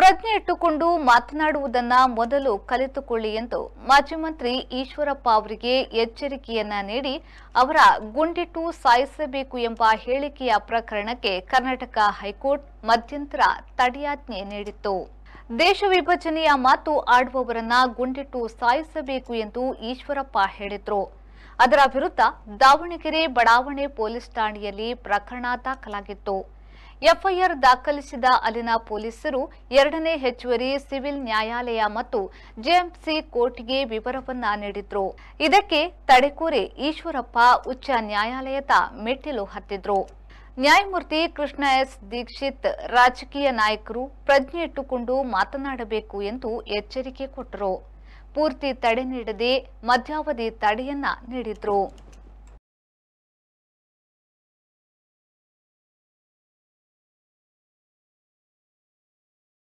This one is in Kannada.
ಪ್ರಜ್ಞೆ ಇಟ್ಟುಕೊಂಡು ಮಾತನಾಡುವುದನ್ನ ಮೊದಲು ಕಲಿತುಕೊಳ್ಳಿ ಎಂದು ಮಾಜಿ ಮಂತ್ರಿ ಈಶ್ವರಪ್ಪ ಅವರಿಗೆ ಎಚ್ಚರಿಕೆಯನ್ನ ನೀಡಿ ಅವರ ಗುಂಡಿಟ್ಟು ಸಾಯಿಸಬೇಕು ಎಂಬ ಹೇಳಿಕೆಯ ಪ್ರಕರಣಕ್ಕೆ ಕರ್ನಾಟಕ ಹೈಕೋರ್ಟ್ ಮಧ್ಯಂತರ ತಡೆಯಾಜ್ಞೆ ನೀಡಿತ್ತು. ದೇಶ ವಿಭಜನೆಯ ಮಾತು ಆಡುವವರನ್ನ ಗುಂಡಿಟ್ಟು ಸಾಯಿಸಬೇಕು ಎಂದು ಈಶ್ವರಪ್ಪ ಹೇಳಿದ್ರು. ಅದರ ವಿರುದ್ಧ ದಾವಣಗೆರೆ ಬಡಾವಣೆ ಪೊಲೀಸ್ ಠಾಣೆಯಲ್ಲಿ ಪ್ರಕರಣ ದಾಖಲಾಗಿತ್ತು. ಎಫ್ಐಆರ್ ದಾಖಲಿಸಿದ ಅಲ್ಲಿನ ಪೊಲೀಸರು 2ನೇ ಹೆಚ್ಚುವರಿ ಸಿವಿಲ್ ನ್ಯಾಯಾಲಯ ಮತ್ತು ಜೆಎಂಸಿ ಕೋರ್ಟ್ಗೆ ವಿವರವನ್ನ ನೀಡಿದ್ರು. ಇದಕ್ಕೆ ತಡೆಕೋರಿ ಈಶ್ವರಪ್ಪ ಉಚ್ಚ ನ್ಯಾಯಾಲಯದ ಮೆಟ್ಟಿಲು ಹತ್ತಿದ್ರು. ನ್ಯಾಯಮೂರ್ತಿ ಕೃಷ್ಣ ಎಸ್ ದೀಕ್ಷಿತ್ ರಾಜಕೀಯ ನಾಯಕರು ಪ್ರಜ್ಞೆ ಇಟ್ಟುಕೊಂಡು ಮಾತನಾಡಬೇಕು ಎಂದು ಎಚ್ಚರಿಕೆ ಕೊಟ್ಟರು. ಪೂರ್ತಿ ತಡೆ ನೀಡದೆ ಮಧ್ಯಾವಧಿ ತಡೆಯನ್ನ ನೀಡಿದ್ರು.